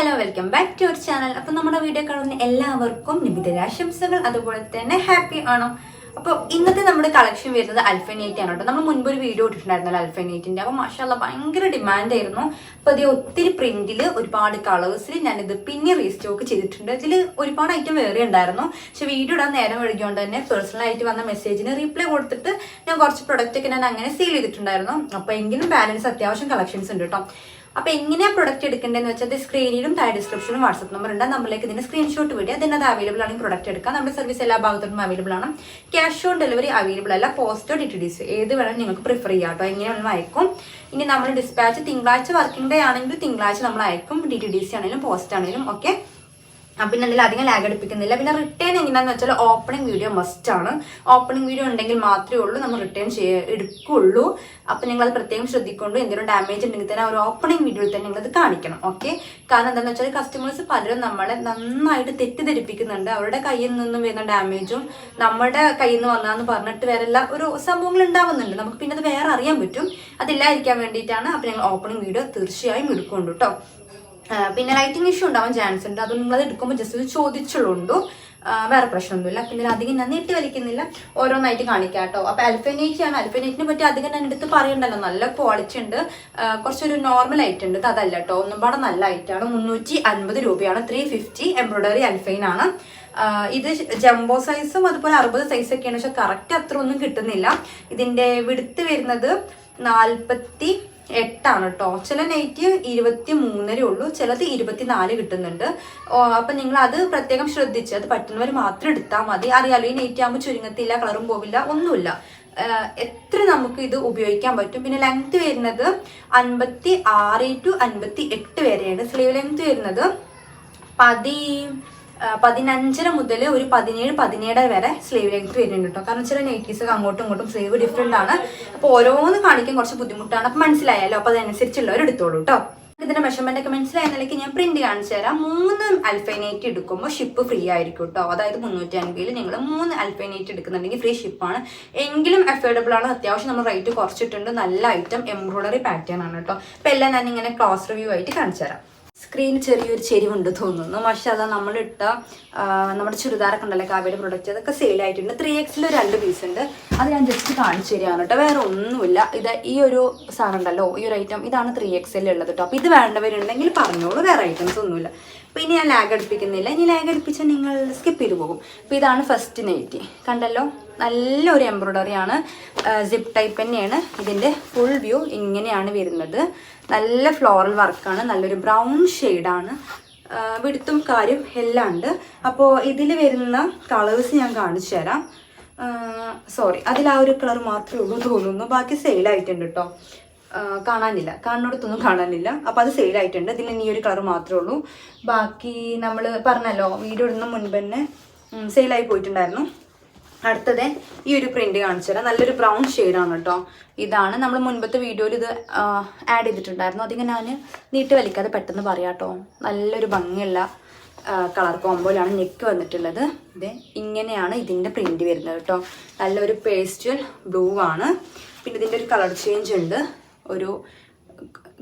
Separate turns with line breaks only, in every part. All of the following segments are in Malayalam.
Hello welcome back to our channel. അപ്പോൾ നമ്മുടെ വീഡിയോ കാണുന്ന എല്ലാവർക്കും നിബിദിനാശംസകൾ, അതുപോലെ തന്നെ ഹാപ്പി ആണോ. അപ്പോൾ ഇന്നത്തെ നമ്മുടെ കളക്ഷൻ വരുന്നത് അൽഫൈനേറ്റ് ആണ് കേട്ടോ. നമ്മൾ മുൻപ് ഒരു വീഡിയോ ഇട്ടിട്ടുണ്ടായിരുന്നല്ലോ അൽഫൈനേറ്റിൻ്റെ. അപ്പോൾ മാഷാഅല്ലാ ഭയങ്കര ഡിമാൻഡ് ആയിരുന്നു. അപ്പോൾ അത് ഒത്തിരി പ്രിന്റിൽ ഒരുപാട് കളേഴ്സിൽ ഞാനിത് പിന്നെ റീസ്റ്റോക്ക് ചെയ്തിട്ടുണ്ട്. ഇതിൽ ഒരുപാട് ഐറ്റം വേറെ ഉണ്ടായിരുന്നു, പക്ഷെ വീഡിയോ ഇടാൻ നേരം വൈകിയോണ്ട് തന്നെ പേഴ്സണലായിട്ട് വന്ന മെസ്സേജിന് റീപ്ലൈ കൊടുത്തിട്ട് ഞാൻ കുറച്ച് പ്രൊഡക്റ്റ് ഒക്കെ ഞാൻ അങ്ങനെ സെയിൽ ചെയ്തിട്ടുണ്ടായിരുന്നു. അപ്പോൾ എങ്കിലും ബാലൻസ് അത്യാവശ്യം കളക്ഷൻസ് ഉണ്ട് കേട്ടോ. അപ്പോൾ എങ്ങനെയാണ് പ്രൊഡക്റ്റ് എടുക്കേണ്ടതെന്ന് വെച്ചാൽ സ്ക്രീനിലും താഴെ ഡിസ്ക്രിപ്ഷനും വാട്സ്ആപ്പ് നമ്പർ ഉണ്ട്. നമ്മളിലേക്ക് ഇതിന്റെ സ്ക്രീൻഷോട്ട് വിടുക. അതിനത് അവൈലബിൾ ആണെങ്കിൽ പ്രൊഡക്റ്റ് എടുക്കാം. നമ്മുടെ സർവീസ് എല്ലാ ഭാഗത്തോട്ടും അവൈലബിൾ ആണ്. ക്യാഷ് ഓൺ ഡെലിവറി അവൈലബിൾ അല്ല. പോസ്റ്റോ DTDC ഏത് വേണം നിങ്ങൾക്ക് പ്രിഫർ ചെയ്യാം കേട്ടോ. എങ്ങനെയാണെങ്കിലും അയക്കും. ഇനി നമ്മൾ ഡിസ്പാച്ച് തിങ്കളാഴ്ച വർക്കിംഗ് ഡേ ആണെങ്കിൽ തിങ്കളാഴ്ച നമ്മൾ അയക്കും. DTDC ആണെങ്കിലും പോസ്റ്റ് ആണെങ്കിലും ഓക്കെ. പിന്നെ എന്തെങ്കിലും അധികം ലാഗ് അടുപ്പിക്കുന്നില്ല. പിന്നെ റിട്ടേൺ എങ്ങനെയാണെന്ന് വെച്ചാൽ ഓപ്പണിംഗ് വീഡിയോ മസ്റ്റ് ആണ്. ഓപ്പണിംഗ് വീഡിയോ ഉണ്ടെങ്കിൽ മാത്രമേ ഉള്ളൂ നമ്മൾ റിട്ടേൺ എടുക്കുള്ളൂ. അപ്പം നിങ്ങളത് പ്രത്യേകം ശ്രദ്ധിക്കൊണ്ട് എന്തെങ്കിലും ഡാമേജ് ഉണ്ടെങ്കിൽ തന്നെ ഒരു ഓപ്പണിംഗ് വീഡിയോയിൽ തന്നെ നിങ്ങളത് കാണിക്കണം ഓക്കെ. കാരണം എന്താണെന്ന് വെച്ചാൽ കസ്റ്റമേഴ്സ് പലരും നമ്മളെ നന്നായിട്ട് തെറ്റിദ്ധരിപ്പിക്കുന്നുണ്ട്. അവരുടെ കയ്യിൽ നിന്നും വരുന്ന ഡാമേജും നമ്മുടെ കയ്യിൽ നിന്ന് വന്നാന്ന് പറഞ്ഞിട്ട് വേറെ ഒരു സംഭവങ്ങൾ ഉണ്ടാവുന്നുണ്ട്. നമുക്ക് പിന്നെ അത് വേറെ അറിയാൻ പറ്റും. അതില്ലാതിരിക്കാൻ വേണ്ടിയിട്ടാണ്. അപ്പം ഞങ്ങൾ ഓപ്പണിംഗ് വീഡിയോ തീർച്ചയായും എടുക്കുന്നുണ്ട് കേട്ടോ. പിന്നെ ലൈറ്റിംഗ് ഇഷ്യൂ ഉണ്ടാവാൻ ചാൻസ് ഉണ്ട്. അത് നിങ്ങളത് എടുക്കുമ്പോൾ ജസ്റ്റ് ഒരു ചോദിച്ചുള്ളൂ, വേറെ പ്രശ്നമൊന്നുമില്ല. പിന്നെ അധികം ഞാൻ നീട്ടി വലിക്കുന്നില്ല, ഓരോന്നായിട്ട് കാണിക്കാം കേട്ടോ. അപ്പോൾ അൽഫൈനേറ്റ് ആണ്. അൽഫൈനേറ്റിനെ പറ്റി അധികം ഞാൻ എടുത്ത് പറയണ്ടല്ലോ, നല്ല ക്വാളിറ്റി ഉണ്ട്. കുറച്ചൊരു നോർമൽ ഐറ്റം ഉണ്ട്, അതല്ല കേട്ടോ, ഒന്നും പാടെ നല്ല ഐറ്റമാണ്. 350 രൂപയാണ്. 350 എംബ്രോയിഡറി അൽഫൈൻ ആണ്. ഇത് ജംബോ സൈസും അതുപോലെ 60 സൈസൊക്കെയാണ്, പക്ഷെ കറക്റ്റ് അത്ര ഒന്നും കിട്ടുന്നില്ല. ഇതിന്റെ വിടുത്ത് വരുന്നത് 48 കേട്ടോ. ചില നൈറ്റ് 23 ഉള്ളൂ, ചിലത് 24 കിട്ടുന്നുണ്ട്. അപ്പം നിങ്ങൾ അത് പ്രത്യേകം ശ്രദ്ധിച്ച് അത് പറ്റുന്നവർ മാത്രം എടുത്താൽ മതി. അറിയാലോ, ഈ നൈറ്റ് ആകുമ്പോൾ ചുരുങ്ങത്തില്ല, കളറും പോവില്ല, ഒന്നുമില്ല. എത്ര നമുക്ക് ഇത് ഉപയോഗിക്കാൻ പറ്റും. പിന്നെ ലെങ്ത് വരുന്നത് 56 to 58 വരെയാണ്. സ്ലീവ് ലെങ്ത് വരുന്നത് 15 മുതൽ ഒരു 17 വരെ സ്ലീവ് ലെങ്ത് വരുന്നുണ്ട് കേട്ടോ. കാരണം ചില നൈറ്റീസ് അങ്ങോട്ടും ഇങ്ങോട്ടും സ്ലീവ് ഡിഫറെന്റ് ആണ്. അപ്പോൾ ഓരോന്ന് കാണിക്കാൻ കുറച്ച് ബുദ്ധിമുട്ടാണ്. അപ്പം മനസ്സിലായല്ലോ. അപ്പോൾ അതനുസരിച്ചുള്ളവർ എടുത്തോളൂ കേട്ടോ. ഇതിന്റെ മെഷർമെന്റ് ഒക്കെ മനസ്സിലായ നിലയ്ക്ക് ഞാൻ പ്രിന്റ് കാണിച്ചു തരാം. 3 അൽഫൈനേറ്റ് എടുക്കുമ്പോൾ ഷിപ്പ് ഫ്രീ ആയിരിക്കും കേട്ടോ. അതായത് 350 നിങ്ങൾ 3 അൽഫൈനേറ്റ് എടുക്കുന്നുണ്ടെങ്കിൽ ഫ്രീ ഷിപ്പാണ്. എങ്കിലും അഫോർഡബിൾ ആണ്. അത്യാവശ്യം നമ്മൾ റേറ്റ് കുറച്ചിട്ടുണ്ട്. നല്ല ഐറ്റം എംബ്രോയിഡറി പാറ്റേൺ ആണ് കേട്ടോ. അപ്പം എല്ലാം ഞാൻ ഇങ്ങനെ ക്ലോസ് റിവ്യൂ ആയിട്ട് കാണിച്ചു തരാം. സ്ക്രീൻ ചെറിയൊരു ചെരിവുണ്ട് തോന്നുന്നു, പക്ഷെ അതാ നമ്മളിട്ട നമ്മുടെ ചുരിദാറൊക്കെ ഉണ്ടല്ലോ കാവ്യയുടെ പ്രൊഡക്റ്റ്, അതൊക്കെ സെയിലായിട്ടുണ്ട്. 3Xൽ 2 പീസ് ഉണ്ട്. അത് ഞാൻ ജസ്റ്റ് കാണിച്ചു തരികയാണ് കേട്ടോ, വേറെ ഒന്നുമില്ല. ഈ ഒരു സാധനം ഉണ്ടല്ലോ, ഈ ഒരു ഐറ്റം ഇതാണ് 3Xൽ ഉള്ളത് കേട്ടോ. അപ്പോൾ ഇത് വേണ്ടവരുണ്ടെങ്കിൽ പറഞ്ഞോളൂ, വേറെ ഐറ്റംസ് ഒന്നുമില്ല. അപ്പോൾ ഇനി ഞാൻ ലാഗ് അടുപ്പിക്കുന്നില്ല. ഇനി ലാഗ് അടുപ്പിച്ചാൽ നിങ്ങൾ സ്കിപ്പ് ചെയ്ത് പോകും. അപ്പോൾ ഇതാണ് ഫസ്റ്റ് നൈറ്റി, കണ്ടല്ലോ, നല്ലൊരു എംബ്രോയിഡറി ആണ്. സിപ്പ് ടൈപ്പ് തന്നെയാണ്. ഇതിൻ്റെ ഫുൾ വ്യൂ ഇങ്ങനെയാണ് വരുന്നത്. നല്ല ഫ്ലോറൽ വർക്കാണ്, നല്ലൊരു ബ്രൗൺ ഷെയ്ഡാണ്. വിടുത്തും കാര്യം എല്ലാം ഉണ്ട്. അപ്പോൾ ഇതിൽ വരുന്ന കളേഴ്സ് ഞാൻ കാണിച്ചു തരാം. സോറി, അതിൽ ആ ഒരു കളർ മാത്രമേ ഉള്ളൂ തോന്നുന്നു, ബാക്കി സെയിലായിട്ടുണ്ട് കേട്ടോ. കാണാനില്ല, കാണുന്നിടത്തൊന്നും കാണാനില്ല. അപ്പോൾ അത് സെയിലായിട്ടുണ്ട്. ഇതിൽ ഈ ഒരു കളർ മാത്രമേ ഉള്ളൂ. ബാക്കി നമ്മൾ പറഞ്ഞല്ലോ, വീഡിയോ ഇടുന്ന മുൻപ് തന്നെ സെയിലായി പോയിട്ടുണ്ടായിരുന്നു. അടുത്തത് ഈ ഒരു പ്രിന്റ് കാണിച്ചു തരാം. നല്ലൊരു ബ്രൗൺ ഷെയ്ഡാണ് കേട്ടോ. ഇതാണ് നമ്മൾ മുൻപത്തെ വീഡിയോയിൽ ഇത് ആഡ് ചെയ്തിട്ടുണ്ടായിരുന്നു. അതിങ്ങനെ ഞാൻ നീട്ടി വലിക്കാതെ പെട്ടെന്ന് പറയാം കേട്ടോ. നല്ലൊരു ഭംഗിയുള്ള കളർ കോമ്പോയിലാണ് നെക്ക് വന്നിട്ടുള്ളത്. ഇത് ഇങ്ങനെയാണ് ഇതിൻ്റെ പ്രിന്റ് വരുന്നത് കേട്ടോ. നല്ലൊരു പേസ്റ്റൽ ബ്ലൂ ആണ്. പിന്നെ ഇതിൻ്റെ ഒരു കളർ ചേഞ്ച് ഉണ്ട്. ഒരു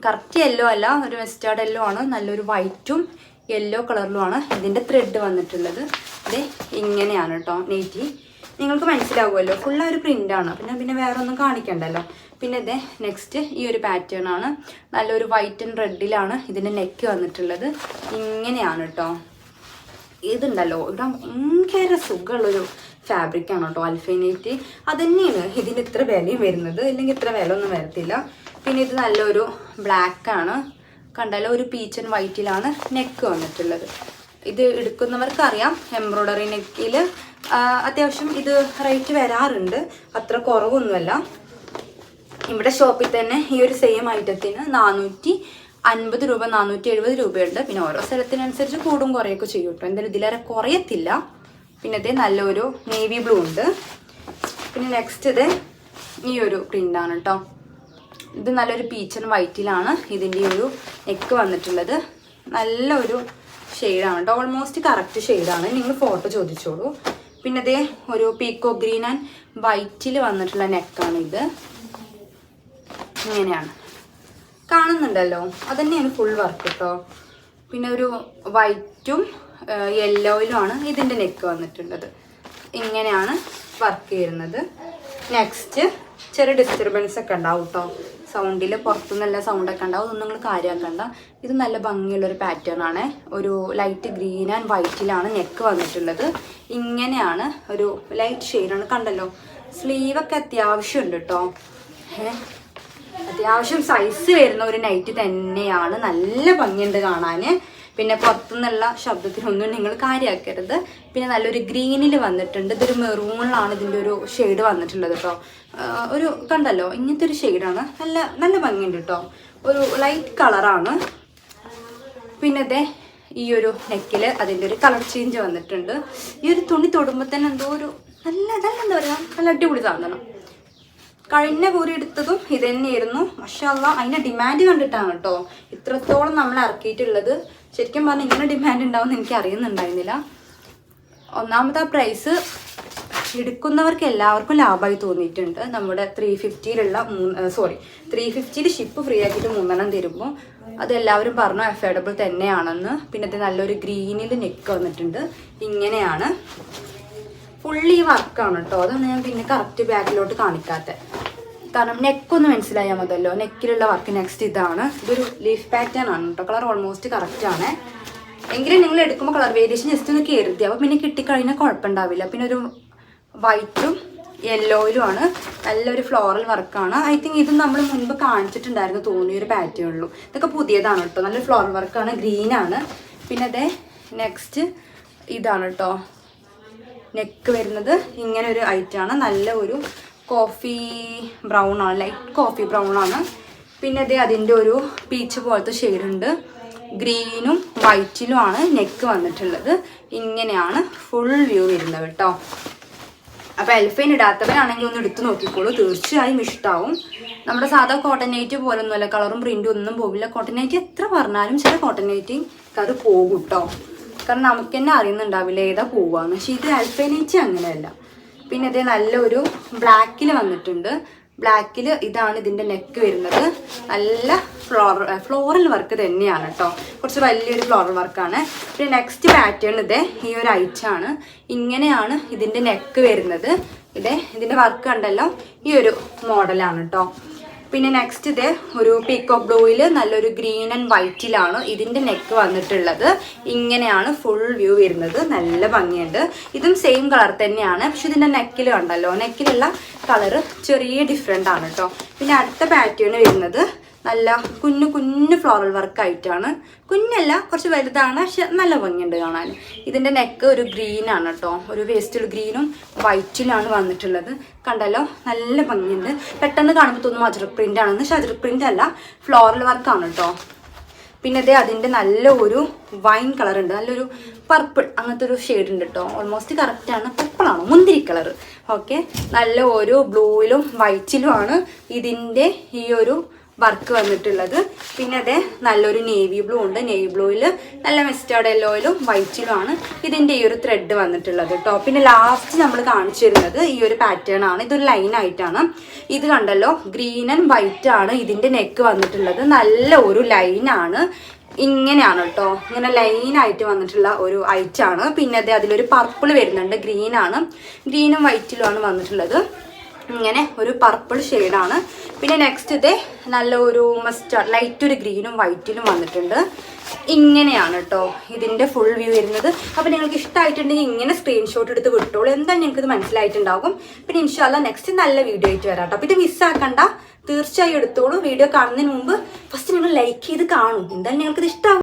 കറക്റ്റ് യെല്ലോ അല്ല, ഒരു വെസ്റ്റാർഡ് യെല്ലോ ആണ്. നല്ലൊരു വൈറ്റും യെല്ലോ കളറിലുമാണ് ഇതിൻ്റെ ത്രെഡ് വന്നിട്ടുള്ളത്. ഇത് ഇങ്ങനെയാണ് കേട്ടോ നെറ്റി. നിങ്ങൾക്ക് മനസ്സിലാവുമല്ലോ, ഫുള്ള ഒരു പ്രിൻ്റാണ്. പിന്നെ വേറെ ഒന്നും കാണിക്കണ്ടല്ലോ. പിന്നെ ഇത് നെക്സ്റ്റ് ഈ ഒരു പാറ്റേൺ ആണ്. നല്ലൊരു വൈറ്റ് ആൻഡ് റെഡിലാണ് ഇതിൻ്റെ നെക്ക് വന്നിട്ടുള്ളത്. ഇങ്ങനെയാണ് കേട്ടോ. ഇതുണ്ടല്ലോ, ഇവിടെ ഭയങ്കര സുഖമുള്ളൊരു ഫാബ്രിക്കാണ് കേട്ടോ അൽഫൈനേറ്റ്. അതുതന്നെയാണ് ഇതിന് ഇത്ര വിലയും വരുന്നത്, ഇല്ലെങ്കിൽ ഇത്ര വില ഒന്നും വരത്തില്ല. പിന്നെ ഇത് നല്ലൊരു ബ്ലാക്കാണ്, കണ്ടല്ലോ, ഒരു പീച്ച് ആൻഡ് വൈറ്റിലാണ് നെക്ക് വന്നിട്ടുള്ളത്. ഇത് എടുക്കുന്നവർക്കറിയാം, എംബ്രോയിഡറി നെക്കിൽ അത്യാവശ്യം ഇത് റേറ്റ് വരാറുണ്ട്, അത്ര കുറവൊന്നുമല്ല. ഇവിടെ ഷോപ്പിൽ തന്നെ ഈ ഒരു സെയിം ഐറ്റത്തിന് 450 രൂപ 470 രൂപയുണ്ട്. പിന്നെ ഓരോ സ്ഥലത്തിനനുസരിച്ച് കൂടും കുറയൊക്കെ ചെയ്യും കേട്ടോ. എന്തായാലും ഇതിലേറെ കുറയത്തില്ല. പിന്നെ ഇത് നല്ലൊരു നേവി ബ്ലൂ ഉണ്ട്. പിന്നെ നെക്സ്റ്റ് ഇത് ഈ ഒരു പ്രിൻ്റാണ് കേട്ടോ. ഇത് നല്ലൊരു പീച്ച് ആൻഡ് വൈറ്റിലാണ് ഇതിൻ്റെ ഒരു നെക്ക് വന്നിട്ടുള്ളത്. നല്ലൊരു ഷെയ്ഡാണ് കേട്ടോ, ഓൾമോസ്റ്റ് കറക്റ്റ് ഷെയ്ഡാണ്. നിങ്ങൾ ഫോട്ടോ ചോദിച്ചോളൂ. പിന്നെ ഇതേ ഒരു പീക്കോ ഗ്രീൻ ആൻഡ് വൈറ്റിൽ വന്നിട്ടുള്ള നെക്കാണ് ഇത്. ഇങ്ങനെയാണ് കാണുന്നുണ്ടല്ലോ, അത് തന്നെയാണ് ഫുൾ വർക്ക് കേട്ടോ. പിന്നെ ഒരു വൈറ്റും യെല്ലോയിലുമാണ് ഇതിൻ്റെ നെക്ക് വന്നിട്ടുള്ളത്. ഇങ്ങനെയാണ് വർക്ക് ചെയ്യുന്നത്. നെക്സ്റ്റ് ചെറിയ ഡിസ്റ്റർബൻസ് ഒക്കെ ഉണ്ടാവും കേട്ടോ, സൗണ്ടിൽ പുറത്തുനിന്നല്ല സൗണ്ടൊക്കെ ഉണ്ടാവും. ഇതൊന്നും നിങ്ങൾ കാര്യമാക്കണ്ട. ഇത് നല്ല ഭംഗിയുള്ളൊരു പാറ്റേൺ ആണ്. ഒരു ലൈറ്റ് ഗ്രീൻ ആൻഡ് വൈറ്റിലാണ് നെക്ക് വന്നിട്ടുള്ളത്. ഇങ്ങനെയാണ് ഒരു ലൈറ്റ് ഷെയ്ഡാണ്. കണ്ടല്ലോ, സ്ലീവൊക്കെ അത്യാവശ്യം ഉണ്ട് കേട്ടോ. അത്യാവശ്യം സൈസ് വരുന്ന ഒരു നൈറ്റ് തന്നെയാണ്. നല്ല ഭംഗിയുണ്ട് കാണാൻ. പിന്നെ പുറത്തുനിന്നുള്ള ശബ്ദത്തിനൊന്നും നിങ്ങൾ കാര്യമാക്കരുത്. പിന്നെ നല്ലൊരു ഗ്രീനിൽ വന്നിട്ടുണ്ട്. ഇതൊരു മെറൂണിലാണ് ഇതിൻ്റെ ഒരു ഷെയ്ഡ് വന്നിട്ടുള്ളത് കേട്ടോ. ഒരു കണ്ടല്ലോ, ഇങ്ങനത്തെ ഒരു ഷെയ്ഡാണ്. നല്ല നല്ല ഭംഗിയുണ്ട് കേട്ടോ. ഒരു ലൈറ്റ് കളറാണ്. പിന്നെ ഇതേ ഈ ഒരു നെക്കിൽ അതിൻ്റെ ഒരു കളർ ചേഞ്ച് വന്നിട്ടുണ്ട്. ഈ ഒരു തുണി തൊടുമ്പോൾ തന്നെ എന്തോ ഒരു നല്ല എന്താ പറയുക, നല്ല അടിപൊളി സാധനം. കഴിഞ്ഞ കൂരി എടുത്തതും ഇത് തന്നെയായിരുന്നു. മാഷാഅല്ലാഹ്, അതിൻ്റെ ഡിമാൻഡ് കണ്ടിട്ടാണ് കേട്ടോ ഇത്രത്തോളം നമ്മൾ ഇറക്കിയിട്ടുള്ളത്. ശരിക്കും പറഞ്ഞാൽ ഇങ്ങനെ ഡിമാൻഡ് ഉണ്ടാവുമെന്ന് എനിക്ക് അറിയുന്നുണ്ടായിരുന്നില്ല. ഒന്നാമത്തെ പ്രൈസ് എടുക്കുന്നവർക്ക് എല്ലാവർക്കും ലാഭമായി തോന്നിയിട്ടുണ്ട്. നമ്മുടെ 350ൽ ഷിപ്പ് ഫ്രീ ആക്കിയിട്ട് 3 തരുമ്പോൾ അതെല്ലാവരും പറഞ്ഞു അഫോർഡബിൾ തന്നെയാണെന്ന്. പിന്നെ ഇത് നല്ലൊരു ഗ്രീനിൽ നെക്ക് വന്നിട്ടുണ്ട്. ഇങ്ങനെയാണ് ഫുള്ളി വർക്കാണ് കേട്ടോ. അതാണ് ഞാൻ പിന്നെ കറക്റ്റ് ബാക്കിലോട്ട് കാണിക്കാത്തത്. കാരണം നെക്കൊന്ന് മനസ്സിലായാൽ മതിയല്ലോ, നെക്കിലുള്ള വർക്ക്. നെക്സ്റ്റ് ഇതാണ്. ഇതൊരു ലീഫ് പാറ്റേൺ ആണ് കേട്ടോ. കളർ ഓൾമോസ്റ്റ് കറക്റ്റ് ആണ്. എങ്കിലും നിങ്ങൾ എടുക്കുമ്പോൾ കളർ വേരിയേഷൻ ജസ്റ്റ് ഒന്ന് കയറുത്തി, അപ്പോൾ പിന്നെ കിട്ടിക്കഴിഞ്ഞാൽ കുഴപ്പമുണ്ടാവില്ല. പിന്നെ ഒരു വൈറ്റും യെല്ലോയിലും ആണ്. നല്ലൊരു ഫ്ലോറൽ വർക്കാണ്. ഐ തിങ്ക് ഇത് നമ്മൾ മുൻപ് കാണിച്ചിട്ടുണ്ടായിരുന്നു തോന്നിയൊരു പാറ്റേണുള്ളൂ. ഇതൊക്കെ പുതിയതാണ് കേട്ടോ. നല്ല ഫ്ലോറൽ വർക്കാണ്. ഗ്രീനാണ്. പിന്നെ അതെ നെക്സ്റ്റ് ഇതാണ് കേട്ടോ. നെക്ക് വരുന്നത് ഇങ്ങനെ ഒരു ഐറ്റാണ്. നല്ല ഒരു കോഫി ബ്രൗൺ ആണ്, ലൈറ്റ് കോഫി ബ്രൗൺ ആണ്. പിന്നെ അതേ അതിൻ്റെ ഒരു പീച്ച് പോലത്തെ ഷെയ്ഡുണ്ട്. ഗ്രീനും വൈറ്റിലുമാണ് നെക്ക് വന്നിട്ടുള്ളത്. ഇങ്ങനെയാണ് ഫുൾ വ്യൂ വരുന്നത് കേട്ടോ. അപ്പോൾ എൽഫൈൻ ഇടാത്തവരാണെങ്കിൽ ഒന്ന് എടുത്ത് നോക്കിക്കോളൂ, തീർച്ചയായും ഇഷ്ടമാവും. നമ്മുടെ സാധാ കോട്ടൺ നൈറ്റി പോലൊന്നുമല്ല, കളറും പ്രിൻറ്റും ഒന്നും പോവില്ല. കോട്ടൺ നൈറ്റി എത്ര പറഞ്ഞാലും ചില കോട്ടൺ നൈറ്റി അത് പോകും കേട്ടോ. കാരണം നമുക്ക് തന്നെ അറിയുന്നുണ്ടാവില്ല ഏതാ പോവാന്ന്. പക്ഷേ ഇത് എൽഫൈൻ നൈറ്റി അങ്ങനെയല്ല. പിന്നെ ഇത് നല്ലൊരു ബ്ലാക്കിൽ വന്നിട്ടുണ്ട്. ബ്ലാക്കിൽ ഇതാണ് ഇതിൻ്റെ നെക്ക് വരുന്നത്. നല്ല ഫ്ലോറൽ വർക്ക് തന്നെയാണ് കേട്ടോ. കുറച്ച് വലിയൊരു ഫ്ലോറൽ വർക്കാണ്. പിന്നെ നെക്സ്റ്റ് പാറ്റേൺ ഇതേ ഈ ഒരു ഐറ്റാണ്. ഇങ്ങനെയാണ് ഇതിൻ്റെ നെക്ക് വരുന്നത്. ഇതിൻ്റെ വർക്ക് കണ്ടല്ലോ, ഈ ഒരു മോഡലാണ് കേട്ടോ. പിന്നെ നെക്സ്റ്റ് ഇതേ ഒരു പീക്കോക്ക് ബ്ലൂയിൽ നല്ലൊരു ഗ്രീൻ ആൻഡ് വൈറ്റിലാണ് ഇതിൻ്റെ നെക്ക് വന്നിട്ടുള്ളത്. ഇങ്ങനെയാണ് ഫുൾ വ്യൂ വരുന്നത്. നല്ല ഭംഗിയുണ്ട്. ഇതും സെയിം കളർ തന്നെയാണ്. പക്ഷെ ഇതിൻ്റെ നെക്കിൽ കണ്ടല്ലോ, നെക്കിലുള്ള കളറ് ചെറിയ ഡിഫറെൻ്റ് ആണ് കേട്ടോ. പിന്നെ അടുത്ത പാറ്റേൺ വരുന്നത് നല്ല കുഞ്ഞു ഫ്ലോറൽ വർക്കായിട്ടാണ്. കുഞ്ഞല്ല, കുറച്ച് വലുതാണ്, പക്ഷെ നല്ല ഭംഗിയുണ്ട് കാണാൻ. ഇതിൻ്റെ നെക്ക് ഒരു ഗ്രീനാണ് കേട്ടോ. ഒരു വേസ്റ്റൽ ഗ്രീനും വൈറ്റിലാണ് വന്നിട്ടുള്ളത്. കണ്ടല്ലോ, നല്ല ഭംഗിയുണ്ട്. പെട്ടെന്ന് കാണുമ്പോൾ തോന്നും അജ്രക് പ്രിൻ്റ് ആണെന്ന്. പക്ഷെ അജ്രക് പ്രിൻ്റ് അല്ല, ഫ്ലോറൽ വർക്കാണ് കേട്ടോ. പിന്നെ അതേ അതിൻ്റെ നല്ല ഒരു വൈൻ കളർ ഉണ്ട്, നല്ലൊരു പർപ്പിൾ അങ്ങനത്തെ ഒരു ഷെയ്ഡ് ഉണ്ട് കേട്ടോ. ഓൾമോസ്റ്റ് കറക്റ്റാണ്. പർപ്പിളാണോ, മുന്തിരി കളർ. ഓക്കെ, നല്ല ഒരു ബ്ലൂയിലും വൈറ്റിലുമാണ് ഇതിൻ്റെ ഈ ഒരു വർക്ക് വന്നിട്ടുള്ളത്. പിന്നെ അതേ നല്ലൊരു നേവി ബ്ലൂ ഉണ്ട്. നേവി ബ്ലൂയിൽ നല്ല മെസ്റ്റാർഡ് യെല്ലോയിലും വൈറ്റിലുമാണ് ഇതിൻ്റെ ഈ ഒരു ത്രെഡ് വന്നിട്ടുള്ളത് കേട്ടോ. പിന്നെ ലാസ്റ്റ് നമ്മൾ കാണിച്ചു തരുന്നത് ഈ ഒരു പാറ്റേൺ ആണ്. ഇതൊരു ലൈൻ ആയിട്ടാണ്. ഇത് കണ്ടല്ലോ, ഗ്രീൻ ആൻഡ് വൈറ്റ് ആണ് ഇതിൻ്റെ നെക്ക് വന്നിട്ടുള്ളത്. നല്ല ഒരു ലൈനാണ്. ഇങ്ങനെയാണ് കേട്ടോ. ഇങ്ങനെ ലൈനായിട്ട് വന്നിട്ടുള്ള ഒരു ഐറ്റാണ്. പിന്നെ അതേ അതിലൊരു പർപ്പിൾ വരുന്നുണ്ട്. ഗ്രീനും വൈറ്റിലുമാണ് വന്നിട്ടുള്ളത്. ഇങ്ങനെ ഒരു പർപ്പിൾ ഷെയ്ഡാണ്. പിന്നെ നെക്സ്റ്റ് ഇതേ നല്ല ഒരു മസ്റ്റാർഡ് ലൈറ്റ് ഒരു ഗ്രീനും വൈറ്റിലും വന്നിട്ടുണ്ട്. ഇങ്ങനെയാണ് കേട്ടോ ഇതിൻ്റെ ഫുൾ വ്യൂ വരുന്നത്. അപ്പോൾ നിങ്ങൾക്ക് ഇഷ്ടമായിട്ടുണ്ടെങ്കിൽ ഇങ്ങനെ സ്ക്രീൻഷോട്ട് എടുത്ത് വിട്ടോളൂ. എന്തായാലും നിങ്ങൾക്ക് ഇത് മനസ്സിലായിട്ടുണ്ടാകും. പിന്നെ ഇൻഷാല്ലാ നെക്സ്റ്റ് നല്ല വീഡിയോ ആയിട്ട് വരാം കേട്ടോ. അപ്പോൾ ഇത് മിസ്സാക്കണ്ട, തീർച്ചയായും എടുത്തോളൂ. വീഡിയോ കാണുന്നതിന് മുമ്പ് ഫസ്റ്റ് നിങ്ങൾ ലൈക്ക് ചെയ്ത് കാണും. എന്തായാലും നിങ്ങൾക്കിത് ഇഷ്ടമാകും.